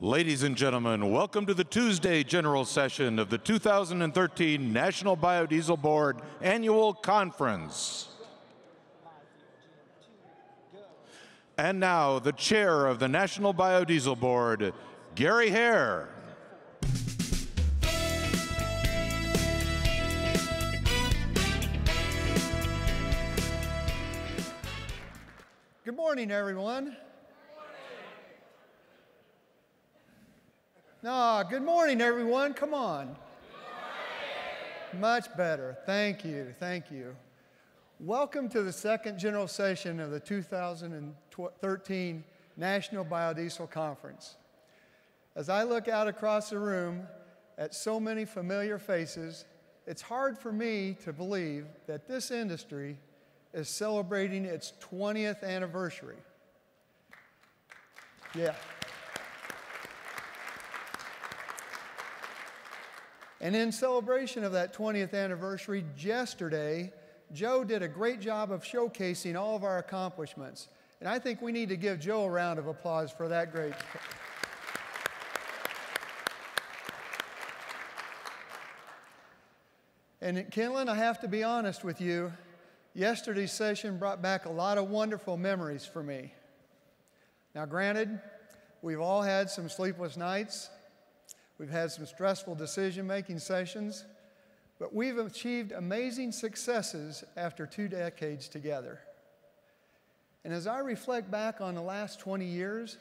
Ladies and gentlemen, welcome to the Tuesday General Session of the 2013 National Biodiesel Board Annual Conference. And now, the Chair of the National Biodiesel Board, Gary Haer. Good morning, everyone. No, good morning, everyone. Come on. Much better. Thank you. Thank you. Welcome to the second general session of the 2013 National Biodiesel Conference. As I look out across the room at so many familiar faces, it's hard for me to believe that this industry is celebrating its 20th anniversary. Yeah. And in celebration of that 20th anniversary, yesterday, Joe did a great job of showcasing all of our accomplishments. And I think we need to give Joe a round of applause for that great. And Kenlin, I have to be honest with you, yesterday's session brought back a lot of wonderful memories for me. Now, granted, we've all had some sleepless nights. We've had some stressful decision-making sessions, but we've achieved amazing successes after 2 decades together. And as I reflect back on the last 20 years,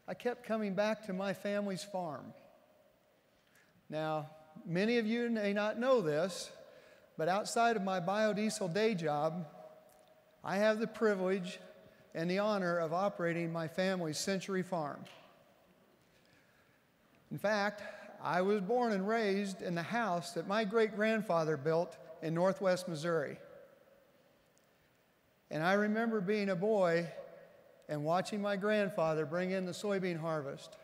I kept coming back to my family's farm. Now, many of you may not know this, but outside of my biodiesel day job, I have the privilege and the honor of operating my family's Century Farm. In fact, I was born and raised in the house that my great-grandfather built in northwest Missouri. And I remember being a boy and watching my grandfather bring in the soybean harvest.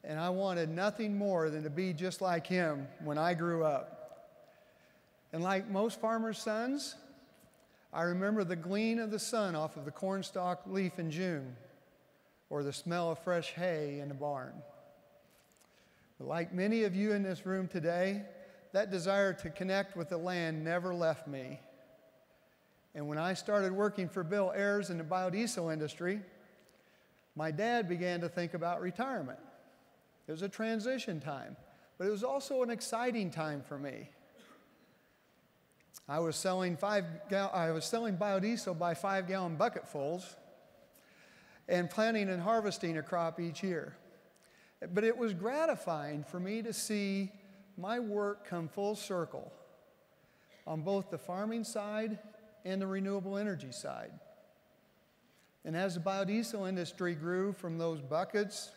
And I wanted nothing more than to be just like him when I grew up. And like most farmers' sons, I remember the gleam of the sun off of the cornstalk leaf in June, or the smell of fresh hay in the barn. But like many of you in this room today, that desire to connect with the land never left me. And when I started working for Bill Ayers in the biodiesel industry, my dad began to think about retirement. It was a transition time, but it was also an exciting time for me. I was selling biodiesel by 5-gallon bucketfuls and planting and harvesting a crop each year. But it was gratifying for me to see my work come full circle on both the farming side and the renewable energy side. And as the biodiesel industry grew from those buckets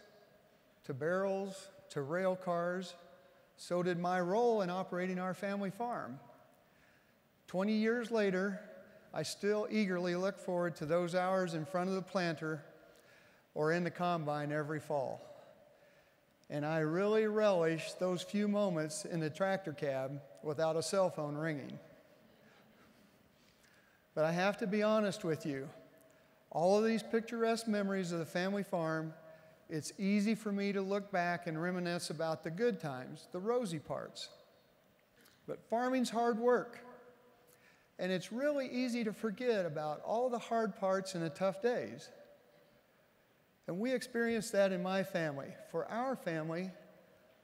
to barrels to rail cars, so did my role in operating our family farm. 20 years later, I still eagerly look forward to those hours in front of the planter or in the combine every fall. And I really relish those few moments in the tractor cab without a cell phone ringing. But I have to be honest with you, all of these picturesque memories of the family farm, it's easy for me to look back and reminisce about the good times, the rosy parts. But farming's hard work, and it's really easy to forget about all the hard parts and the tough days. And we experienced that in my family. For our family,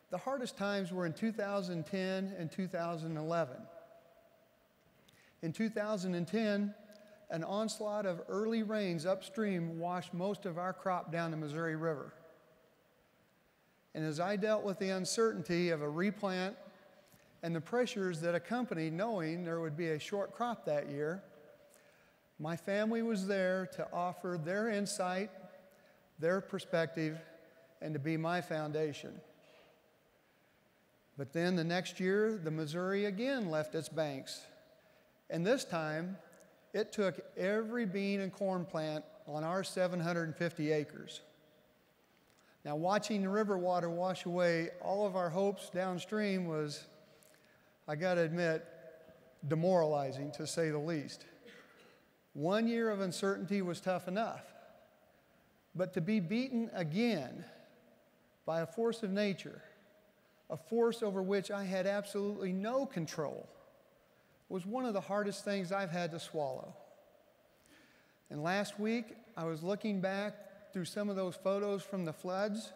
the hardest times were in 2010 and 2011. In 2010, an onslaught of early rains upstream washed most of our crop down the Missouri River. And as I dealt with the uncertainty of a replant and the pressures that accompanied knowing there would be a short crop that year, my family was there to offer their insight, their perspective, and to be my foundation. But then the next year, the Missouri again left its banks. And this time, it took every bean and corn plant on our 750 acres. Now, watching the river water wash away all of our hopes downstream was, I gotta admit, demoralizing to say the least. 1 year of uncertainty was tough enough. But to be beaten again by a force of nature, a force over which I had absolutely no control, was one of the hardest things I've had to swallow. And last week, I was looking back through some of those photos from the floods,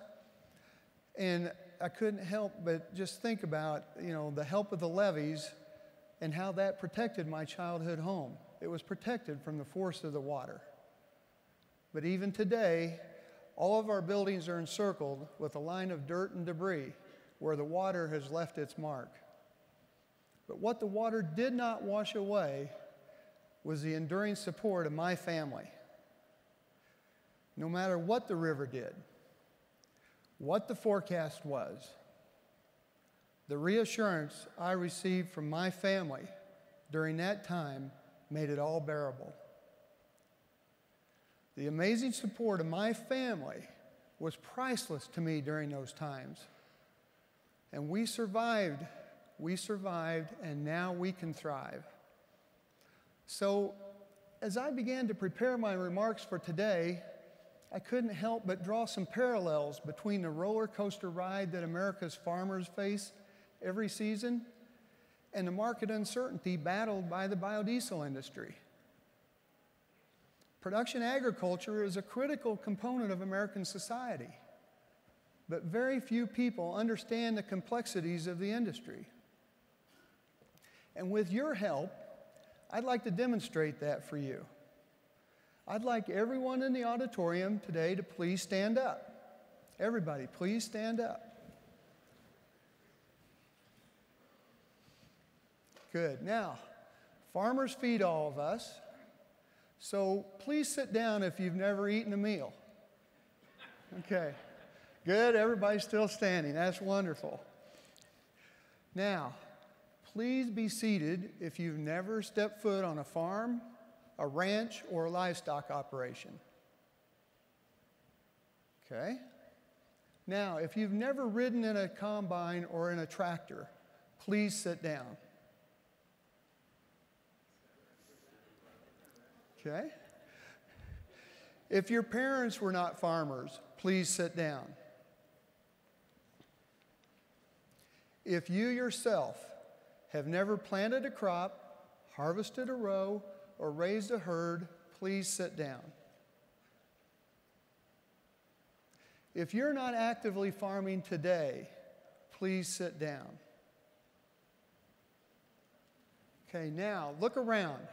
and I couldn't help but just think about, the help of the levees and how that protected my childhood home. It was protected from the force of the water. But even today, all of our buildings are encircled with a line of dirt and debris where the water has left its mark. But what the water did not wash away was the enduring support of my family. No matter what the river did, what the forecast was, the reassurance I received from my family during that time made it all bearable. The amazing support of my family was priceless to me during those times. And we survived, and now we can thrive. So, as I began to prepare my remarks for today, I couldn't help but draw some parallels between the roller coaster ride that America's farmers face every season and the market uncertainty battled by the biodiesel industry. Production agriculture is a critical component of American society, but very few people understand the complexities of the industry. And with your help, I'd like to demonstrate that for you. I'd like everyone in the auditorium today to please stand up. Everybody, please stand up. Good. Now, farmers feed all of us, so please sit down if you've never eaten a meal. Okay. Good. Everybody's still standing. That's wonderful. Now, please be seated if you've never stepped foot on a farm, a ranch, or a livestock operation. Okay? Now, if you've never ridden in a combine or in a tractor, please sit down. Okay? If your parents were not farmers, please sit down. If you yourself have never planted a crop, harvested a row, or raised a herd, please sit down. If you're not actively farming today, please sit down. Okay, now look around.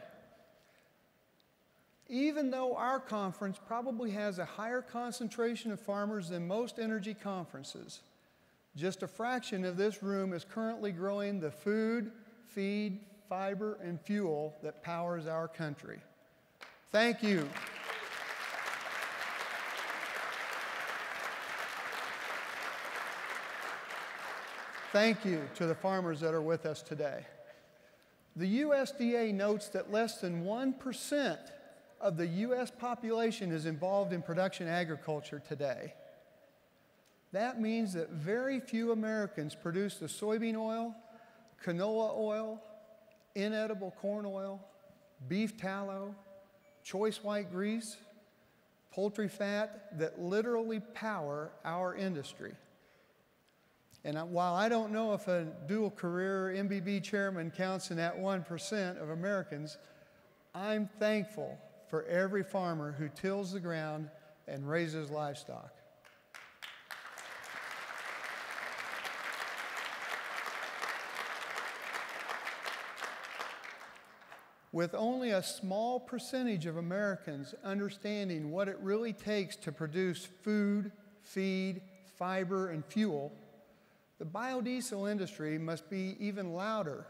Even though our conference probably has a higher concentration of farmers than most energy conferences, just a fraction of this room is currently growing the food, feed, fiber, and fuel that powers our country. Thank you. Thank you to the farmers that are with us today. The USDA notes that less than 1% of the U.S. population is involved in production agriculture today. That means that very few Americans produce the soybean oil, canola oil, inedible corn oil, beef tallow, choice white grease, poultry fat that literally power our industry. And while I don't know if a dual career NBB chairman counts in that 1% of Americans, I'm thankful for every farmer who tills the ground and raises livestock. With only a small percentage of Americans understanding what it really takes to produce food, feed, fiber, and fuel, the biodiesel industry must be even louder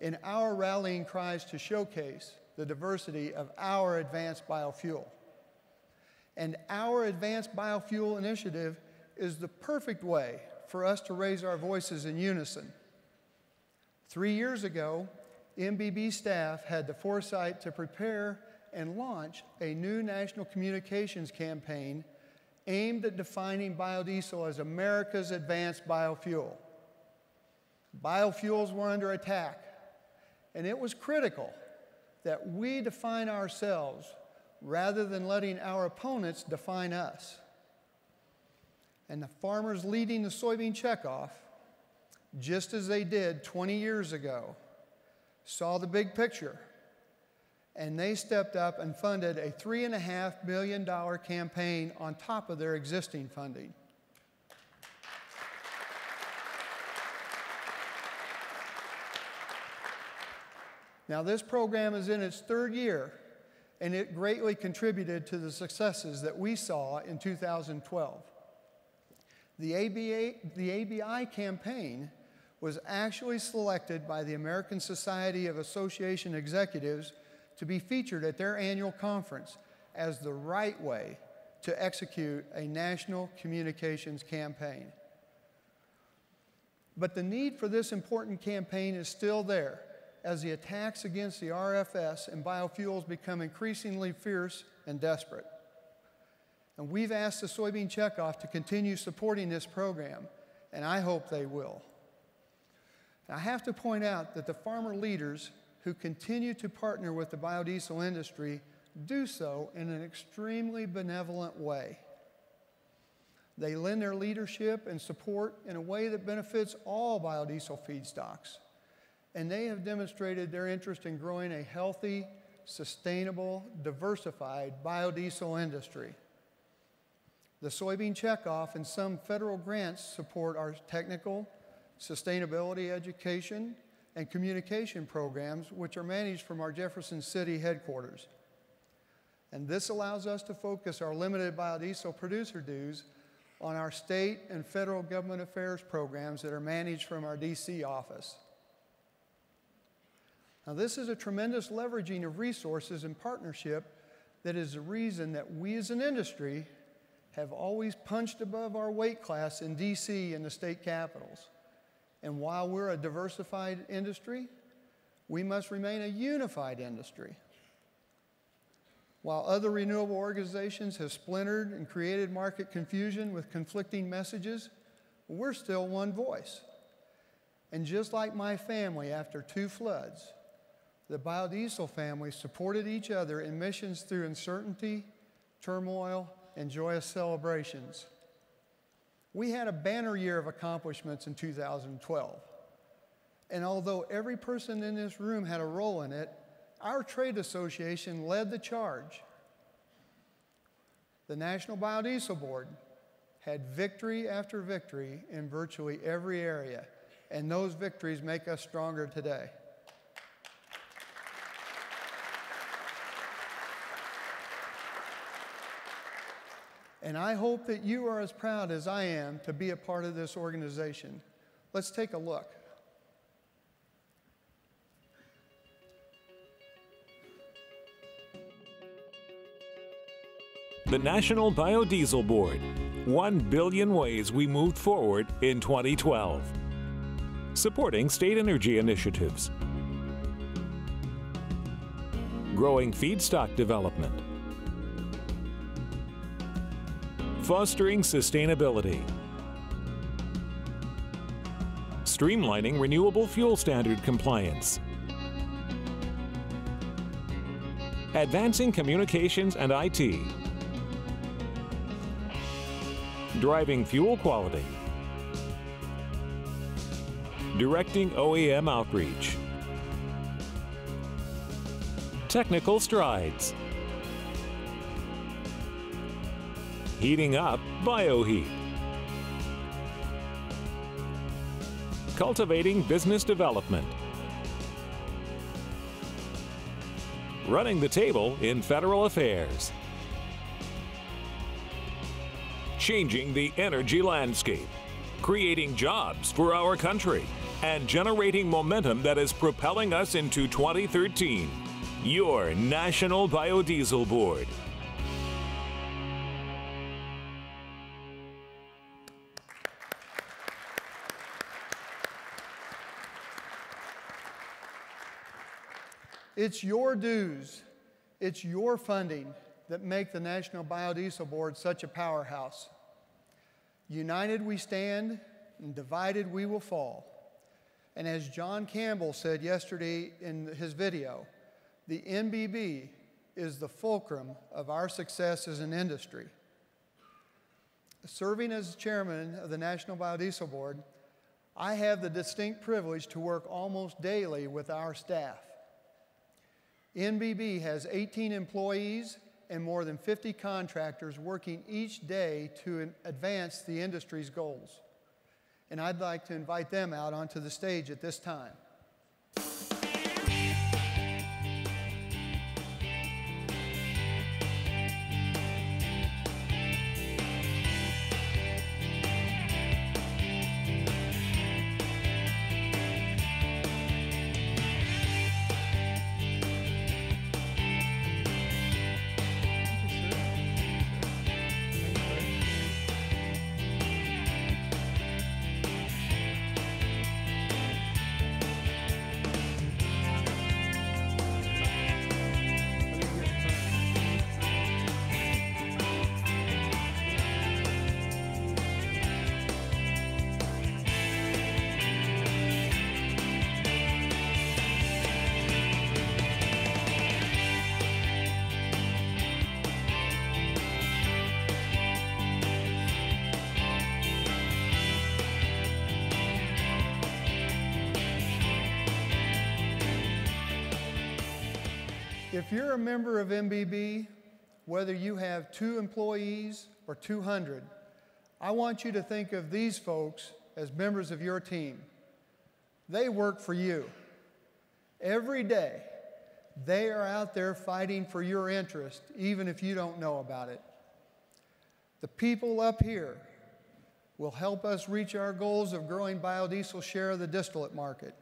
in our rallying cries to showcase the diversity of our advanced biofuel. And our advanced biofuel initiative is the perfect way for us to raise our voices in unison. 3 years ago, NBB staff had the foresight to prepare and launch a new national communications campaign aimed at defining biodiesel as America's advanced biofuel. Biofuels were under attack, and it was critical that we define ourselves rather than letting our opponents define us. And the farmers leading the soybean checkoff, just as they did 20 years ago, saw the big picture, and they stepped up and funded a $3.5 million campaign on top of their existing funding. Now, this program is in its third year, and it greatly contributed to the successes that we saw in 2012. The ABI campaign was actually selected by the American Society of Association Executives to be featured at their annual conference as the right way to execute a national communications campaign. But the need for this important campaign is still there, as the attacks against the RFS and biofuels become increasingly fierce and desperate. And we've asked the Soybean Checkoff to continue supporting this program, and I hope they will. I have to point out that the farmer leaders who continue to partner with the biodiesel industry do so in an extremely benevolent way. They lend their leadership and support in a way that benefits all biodiesel feedstocks. And they have demonstrated their interest in growing a healthy, sustainable, diversified biodiesel industry. The Soybean Checkoff and some federal grants support our technical, sustainability education, and communication programs, which are managed from our Jefferson City headquarters. And this allows us to focus our limited biodiesel producer dues on our state and federal government affairs programs that are managed from our DC office. Now, this is a tremendous leveraging of resources and partnership that is the reason that we as an industry have always punched above our weight class in DC and the state capitals. And while we're a diversified industry, we must remain a unified industry. While other renewable organizations have splintered and created market confusion with conflicting messages, we're still one voice. And just like my family after 2 floods, the biodiesel family supported each other in missions through uncertainty, turmoil, and joyous celebrations. We had a banner year of accomplishments in 2012. And although every person in this room had a role in it, our trade association led the charge. The National Biodiesel Board had victory after victory in virtually every area, and those victories make us stronger today. And I hope that you are as proud as I am to be a part of this organization. Let's take a look. The National Biodiesel Board. 1 billion ways we moved forward in 2012. Supporting state energy initiatives. Growing feedstock development. Fostering sustainability. Streamlining renewable fuel standard compliance. Advancing communications and IT. Driving fuel quality. Directing OEM outreach. Technical strides. Heating up BioHeat. Cultivating business development. Running the table in federal affairs. Changing the energy landscape. Creating jobs for our country. And generating momentum that is propelling us into 2013. Your National Biodiesel Board. It's your dues, it's your funding that make the National Biodiesel Board such a powerhouse. United we stand, and divided we will fall. And as John Campbell said yesterday in his video, the NBB is the fulcrum of our success as an industry. Serving as chairman of the National Biodiesel Board, I have the distinct privilege to work almost daily with our staff. NBB has 18 employees and more than 50 contractors working each day to advance the industry's goals. And I'd like to invite them out onto the stage at this time. If you're a member of NBB, whether you have 2 employees or 200, I want you to think of these folks as members of your team. They work for you. Every day, they are out there fighting for your interest, even if you don't know about it. The people up here will help us reach our goals of growing biodiesel share of the distillate market,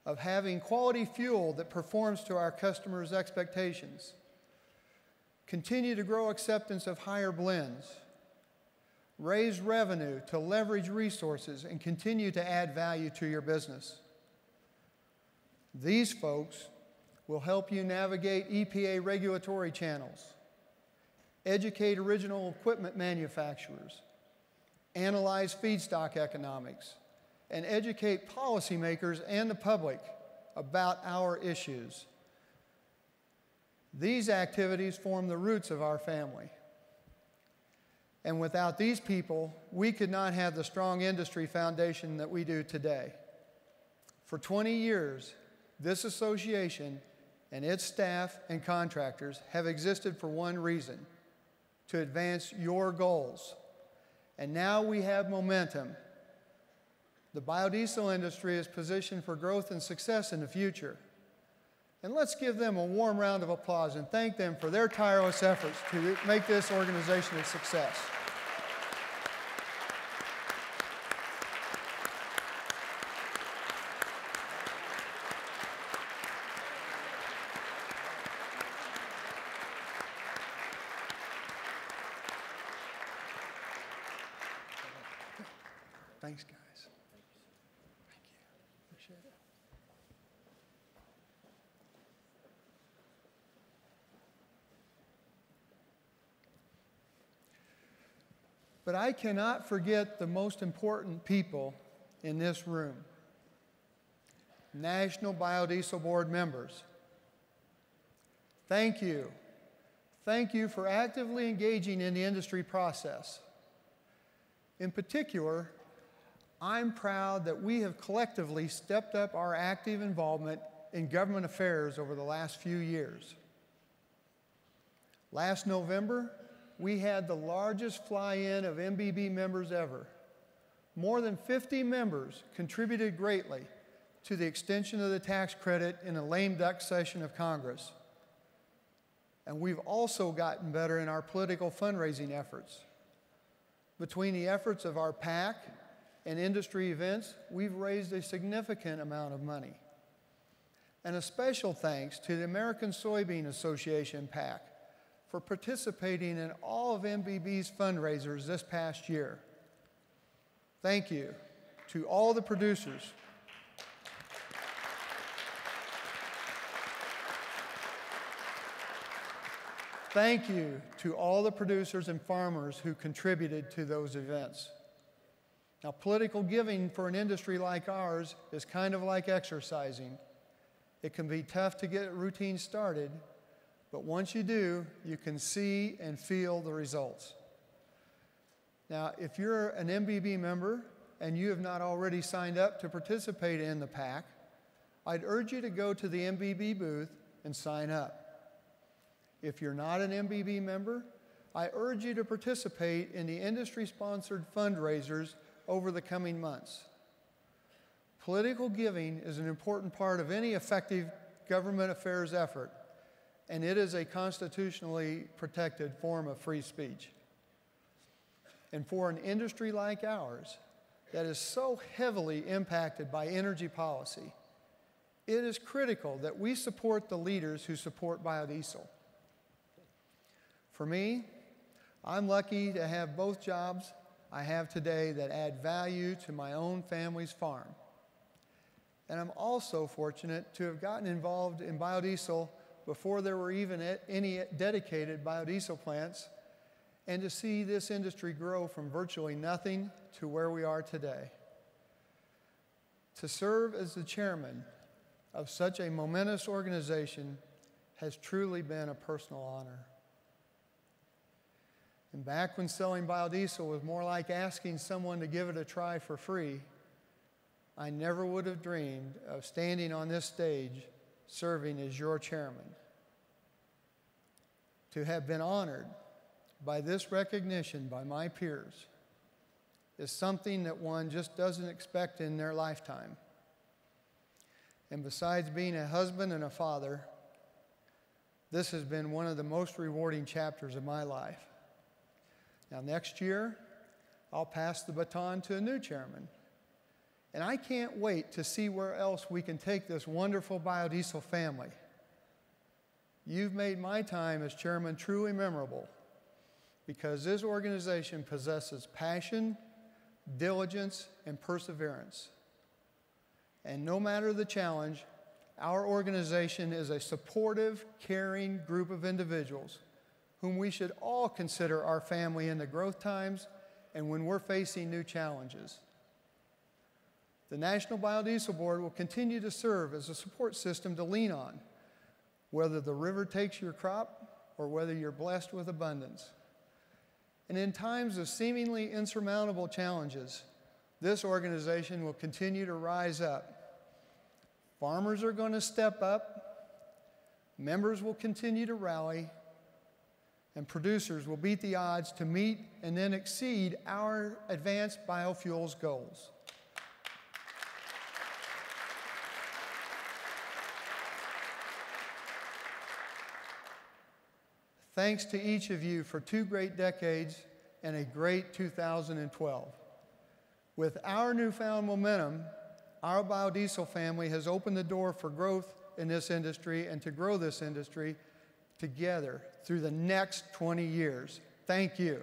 of having quality fuel that performs to our customers' expectations, continue to grow acceptance of higher blends, raise revenue to leverage resources and continue to add value to your business. These folks will help you navigate EPA regulatory channels, educate original equipment manufacturers, analyze feedstock economics, and educate policymakers and the public about our issues. These activities form the roots of our family. And without these people, we could not have the strong industry foundation that we do today. For 20 years, this association and its staff and contractors have existed for one reason: to advance your goals. And now we have momentum. The biodiesel industry is positioned for growth and success in the future. And let's give them a warm round of applause and thank them for their tireless efforts to make this organization a success. Thanks, guys. Thank you. Appreciate it. But I cannot forget the most important people in this room: National Biodiesel Board members. Thank you. Thank you for actively engaging in the industry process. In particular, I'm proud that we have collectively stepped up our active involvement in government affairs over the last few years. Last November, we had the largest fly-in of NBB members ever. More than 50 members contributed greatly to the extension of the tax credit in a lame duck session of Congress. And we've also gotten better in our political fundraising efforts. Between the efforts of our PAC and industry events, we've raised a significant amount of money. And a special thanks to the American Soybean Association PAC for participating in all of NBB's fundraisers this past year. Thank you to all the producers. Thank you to all the producers and farmers who contributed to those events. Now, political giving for an industry like ours is kind of like exercising. It can be tough to get routine started, but once you do, you can see and feel the results. Now, if you're an NBB member and you have not already signed up to participate in the pack, I'd urge you to go to the NBB booth and sign up. If you're not an NBB member, I urge you to participate in the industry-sponsored fundraisers over the coming months. Political giving is an important part of any effective government affairs effort, and it is a constitutionally protected form of free speech. And for an industry like ours that is so heavily impacted by energy policy, it is critical that we support the leaders who support biodiesel. For me, I'm lucky to have both jobs I have today that add value to my own family's farm. And I'm also fortunate to have gotten involved in biodiesel before there were even any dedicated biodiesel plants, and to see this industry grow from virtually nothing to where we are today. To serve as the chairman of such a momentous organization has truly been a personal honor. And back when selling biodiesel was more like asking someone to give it a try for free, I never would have dreamed of standing on this stage serving as your chairman. To have been honored by this recognition by my peers is something that one just doesn't expect in their lifetime. And besides being a husband and a father, this has been one of the most rewarding chapters of my life. Now, next year, I'll pass the baton to a new chairman. And I can't wait to see where else we can take this wonderful biodiesel family. You've made my time as chairman truly memorable because this organization possesses passion, diligence, and perseverance. And no matter the challenge, our organization is a supportive, caring group of individuals whom we should all consider our family in the growth times and when we're facing new challenges. The National Biodiesel Board will continue to serve as a support system to lean on, whether the river takes your crop or whether you're blessed with abundance. And in times of seemingly insurmountable challenges, this organization will continue to rise up. Farmers are going to step up, members will continue to rally, and producers will beat the odds to meet and then exceed our advanced biofuels goals. Thanks to each of you for 2 great decades and a great 2012. With our newfound momentum, our biodiesel family has opened the door for growth in this industry and to grow this industry together through the next 20 years. Thank you.